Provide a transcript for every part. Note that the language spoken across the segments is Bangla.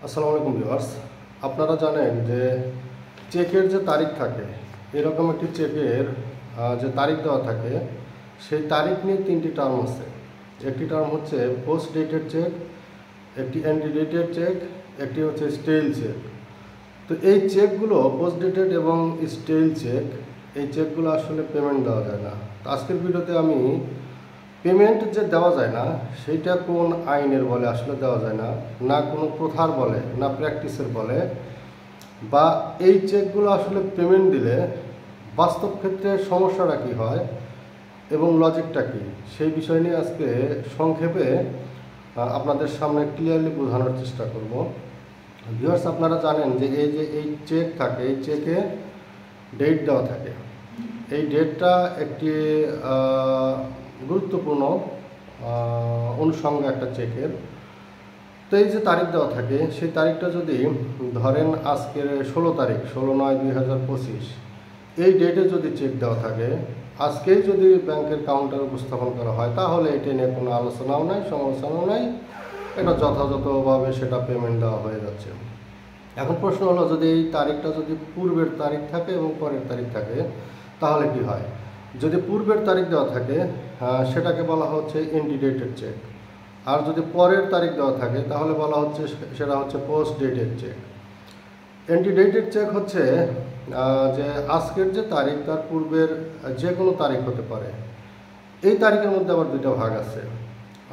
আসসালামু আলাইকুম ভিউয়ার্স, আপনারা জানেন যে চেকের যে তারিখ থাকে, এরকম একটি চেকের যে তারিখ দেওয়া থাকে সেই তারিখ নিয়ে তিনটি টার্ম আছে। একটি টার্ম হচ্ছে পোস্ট ডেটেড চেক, একটি অ্যান্টি ডেটেড চেক, একটি হচ্ছে স্টেল চেক। তো এই চেকগুলো পোস্ট ডেটেড এবং স্টেল চেক, এই চেকগুলো আসলে পেমেন্ট দেওয়া যায় না। তো আজকের ভিডিওতে আমি পেমেন্ট যে দেওয়া যায় না সেইটা কোন আইনের বলে আসলে দেওয়া যায় না, না কোনো প্রথার বলে, না প্র্যাকটিসের বলে, বা এই চেকগুলো আসলে পেমেন্ট দিলে বাস্তব ক্ষেত্রে সমস্যাটা কী হয় এবং লজিকটা কী, সেই বিষয় নিয়ে আজকে সংক্ষেপে আপনাদের সামনে ক্লিয়ারলি বোঝানোর চেষ্টা করব। ভিউয়ার্স, আপনারা জানেন যে এই চেক থাকে, এই চেকে ডেট দেওয়া থাকে। এই ডেটটা একটি গুরুত্বপূর্ণ অনুষঙ্গ একটা চেকের। তো এই যে তারিখ দেওয়া থাকে, সেই তারিখটা যদি ধরেন আজকের 16 তারিখ, 16/9/2025, এই ডেটে যদি চেক দেওয়া থাকে, আজকেই যদি ব্যাংকের কাউন্টারে উপস্থাপন করা হয়, তাহলে এটা নিয়ে কোনো আলোচনাও নাই, সমালোচনাও নাই, এটা যথাযথভাবে সেটা পেমেন্ট দেওয়া হয়ে যাচ্ছে। এখন প্রশ্ন হলো, যদি এই তারিখটা যদি পূর্বের তারিখ থাকে এবং পরের তারিখ থাকে, তাহলে কি হয়? যদি পূর্বের তারিখ দেওয়া থাকে, সেটাকে বলা হচ্ছে অ্যান্টিডেটেড চেক। আর যদি পরের তারিখ দেওয়া থাকে, তাহলে বলা হচ্ছে সেটা হচ্ছে পোস্ট ডেটেড চেক। অ্যান্টিডেটেড চেক হচ্ছে যে আজকের যে তারিখ তার পূর্বের যে কোনো তারিখ হতে পারে। এই তারিখের মধ্যে আবার দুইটা ভাগ আছে।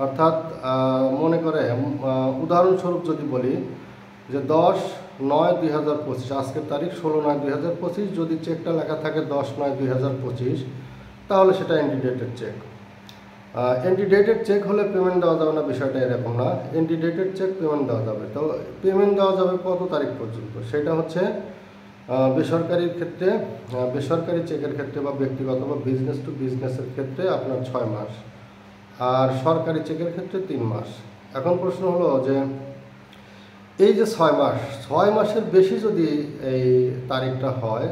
অর্থাৎ মনে করে উদাহরণস্বরূপ যদি বলি যে 10/9/2025, আজকের তারিখ 16/9/2025, যদি চেকটা লেখা থাকে 10/9/2025, তাহলে সেটা অ্যান্টিডেটেড চেক। অ্যান্টিডেটেড চেক হলে পেমেন্ট দেওয়া যাবে না, বিষয়টা এরকম না। অ্যান্টিডেটেড চেক পেমেন্ট দেওয়া যাবে। তো পেমেন্ট দেওয়া যাবে কত তারিখ পর্যন্ত? সেটা হচ্ছে বেসরকারির ক্ষেত্রে, বেসরকারি চেকের ক্ষেত্রে বা ব্যক্তিগত বা বিজনেস টু বিজনেসের ক্ষেত্রে আপনার 6 মাস, আর সরকারি চেকের ক্ষেত্রে 3 মাস। এখন প্রশ্ন হলো যে এই যে 6 মাসের বেশি যদি এই তারিখটা হয়,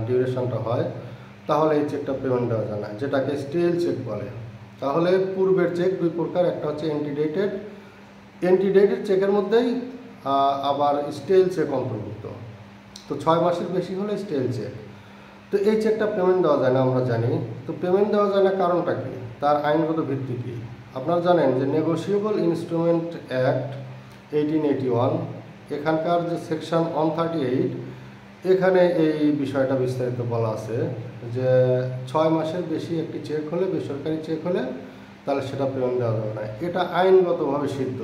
ডিউরেশনটা হয়, তাহলে এই চেকটা পেমেন্ট দেওয়া যায় না, যেটাকে স্টেল চেক বলে। তাহলে পূর্বের চেক দুই প্রকার, একটা হচ্ছে অ্যান্টিডেটেড চেকের মধ্যেই আবার স্টেল চেক অন্তর্ভুক্ত। তো 6 মাসের বেশি হলে স্টেল চেক। তো এই চেকটা পেমেন্ট দেওয়া যায় না, আমরা জানি। তো পেমেন্ট দেওয়া যায় না কারণটা কি, তার আইনগত ভিত্তি কী? আপনারা জানেন যে নেগোশিয়েবল ইনস্ট্রুমেন্ট অ্যাক্ট 1881, এখানকার যে সেকশন 138, এখানে এই বিষয়টা বিস্তারিত বলা আছে যে 6 মাসের বেশি একটি চেক হলে, বেসরকারি চেক হলে, তাহলে সেটা পেমেন্ট দেওয়া যাবে না। এটা আইনগতভাবে সিদ্ধ,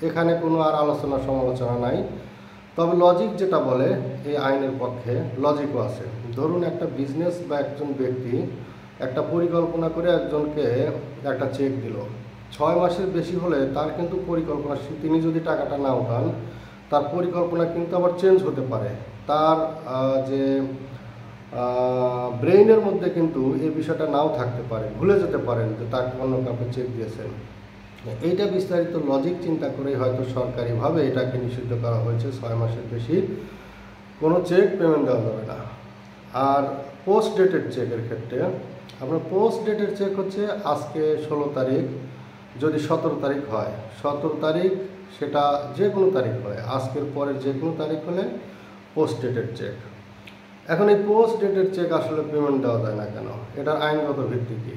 এখানে কোনো আর আলোচনা সমালোচনা নাই। তবে লজিক যেটা বলে এই আইনের পক্ষে, লজিকও আছে। ধরুন একটা বিজনেস বা একজন ব্যক্তি একটা পরিকল্পনা করে একজনকে একটা চেক দিল, 6 মাসের বেশি হলে তার কিন্তু পরিকল্পনা, তিনি যদি টাকাটা না উঠান, তার পরিকল্পনা কিন্তু আবার চেঞ্জ হতে পারে। তার যে ব্রেইনের মধ্যে কিন্তু এই বিষয়টা নাও থাকতে পারে, ভুলে যেতে পারেন যে তাকে অন্য কাউকে চেক দিয়েছেন। এইটা বিস্তারিত লজিক চিন্তা করেই হয়তো সরকারিভাবে এটাকে নিষিদ্ধ করা হয়েছে, 6 মাসের বেশি কোনো চেক পেমেন্ট দেওয়া যাবে না। আর পোস্ট ডেটেড চেকের ক্ষেত্রে, আপনার পোস্ট ডেটেড চেক হচ্ছে আজকে 16 তারিখ, যদি 17 তারিখ হয়, 17 তারিখ, সেটা যে কোনো তারিখ হয়, আজকের পরের যে কোনো তারিখ হলে পোস্ট ডেটেড চেক। এখন এই পোস্ট ডেটেড চেক আসলে পেমেন্ট দেওয়া যায় না কেন, এটার আইনগত ভিত্তি কী?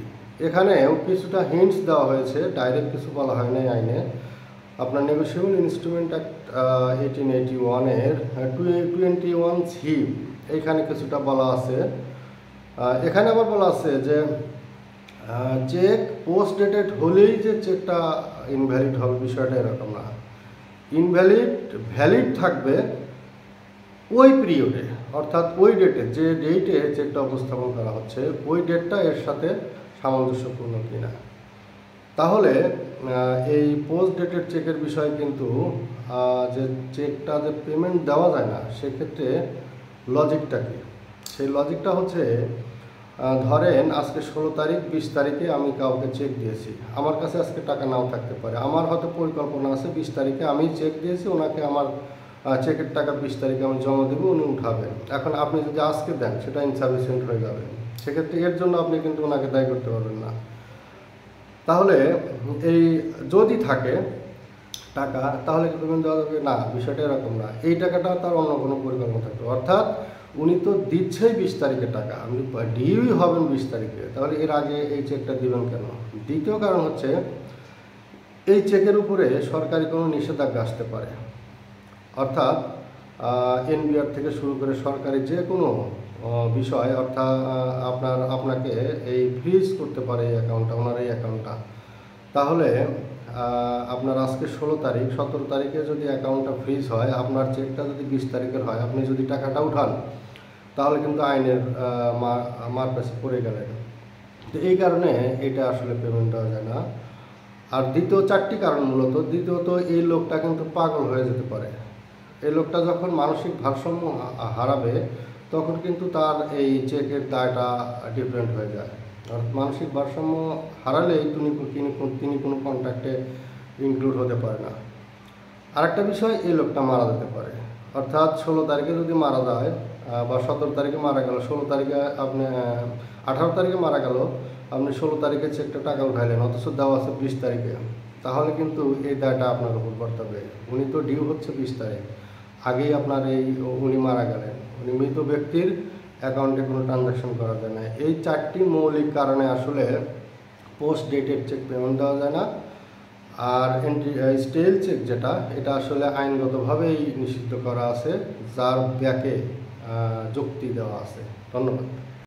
এখানেও কিছুটা হিন্টস দেওয়া হয়েছে, ডাইরেক্ট কিছু বলা হয় নাই আইনে। আপনার নেগোশিয়েবল ইনস্ট্রুমেন্ট অ্যাক্ট 1881-এর 21C, এইখানে কিছুটা বলা আছে। এখানে আবার বলা আছে যে চেক পোস্ট ডেটেড হলেই যে চেকটা ইনভ্যালিড হবে, বিষয়টা এরকম না। ভ্যালিড থাকবে ওই পিরিয়ডে, অর্থাৎ ওই ডেটে, যে ডেটে চেকটা উপস্থাপন করা হচ্ছে, ওই ডেটটা এর সাথে সামঞ্জস্যপূর্ণ কিনা। তাহলে এই পোস্ট ডেটেড চেকের বিষয়ে কিন্তু যে চেকটা যে পেমেন্ট দেওয়া যায় না, সেক্ষেত্রে লজিকটা কী? সেই লজিকটা হচ্ছে, ধরেন আজকে 16 তারিখ, 20 তারিখে আমি কাউকে চেক দিয়েছি, আমার কাছে আজকে টাকা নাও থাকতে পারে, আমার হয়তো পরিকল্পনা আছে 20 তারিখে আমি চেক দিয়েছি ওনাকে, আমার চেকের টাকা 20 তারিখে আমি জমা দেবো, উনি উঠাবেন। এখন আপনি যদি আজকে দেন, সেটা ইনসাফিসিয়েন্ট হয়ে যাবে, সেক্ষেত্রে এর জন্য আপনি কিন্তু ওনাকে দায়ী করতে পারবেন না। তাহলে এই যদি থাকে টাকা, তাহলে কি পেমেন্ট দেওয়া যাবে? না, বিষয়টা এরকম না। এই টাকাটা তার অন্য কোনো পরিকল্পনা থাকবে। অর্থাৎ উনি তো দিচ্ছেই 20 তারিখে টাকা, আপনি ডিউই হবেন 20 তারিখে, তাহলে এর আগে এই চেকটা দিবেন কেন? দ্বিতীয় কারণ হচ্ছে, এই চেকের উপরে সরকারি কোনো নিষেধাজ্ঞা আসতে পারে। অর্থাৎ এনবিআর থেকে শুরু করে সরকারি যে কোনো বিষয়, অর্থাৎ আপনাকে এই ফ্রিজ করতে পারে এই অ্যাকাউন্টটা, ওনার এই অ্যাকাউন্টটা। তাহলে আপনার আজকে 16 তারিখ, 17 তারিখে যদি অ্যাকাউন্টটা ফ্রিজ হয়, আপনার চেকটা যদি 20 তারিখের হয়, আপনি যদি টাকাটা উঠান, তাহলে কিন্তু আইনের মারপ্যাচে পড়ে গেলেন। তো এই কারণে এটা আসলে পেমেন্ট দেওয়া যায় না। আর দ্বিতীয় 4টি কারণ মূলত। দ্বিতীয়ত, এই লোকটা কিন্তু পাগল হয়ে যেতে পারে। এই লোকটা যখন মানসিক ভারসাম্য হারাবে, তখন কিন্তু তার এই চেকের দায়টা ডিফারেন্ট হয়ে যায়। আর মানসিক ভারসাম্য হারালেই তিনি কোনো কন্ট্রাক্টে ইনক্লুড হতে পারে না। আরেকটা বিষয়, এই লোকটা মারা যেতে পারে। অর্থাৎ 16 তারিখে যদি মারা যায়, বা 17 তারিখে মারা গেল, 16 তারিখে আপনি 18 তারিখে মারা গেল, আপনি 16 তারিখে চেকটা টাকা উঠাইলেন, অথচ দেওয়া আছে 20 তারিখে, তাহলে কিন্তু এই দায়টা আপনার উপর বর্তাবে। উনি তো ডিউ হচ্ছে 20 তারিখ, আগেই আপনার উনি মারা গেলেন, উনি মৃত ব্যক্তির অ্যাকাউন্টে কোনো ট্রানজ্যাকশন করা যায় না। এই 4টি মৌলিক কারণে আসলে পোস্ট ডেটেড চেক পেমেন্ট দেওয়া যায় না। আর স্টেল চেক যেটা, এটা আসলে আইনগতভাবেই নিষিদ্ধ করা আছে, যার ব্যাকে যুক্তি দেওয়া আছে। ধন্যবাদ।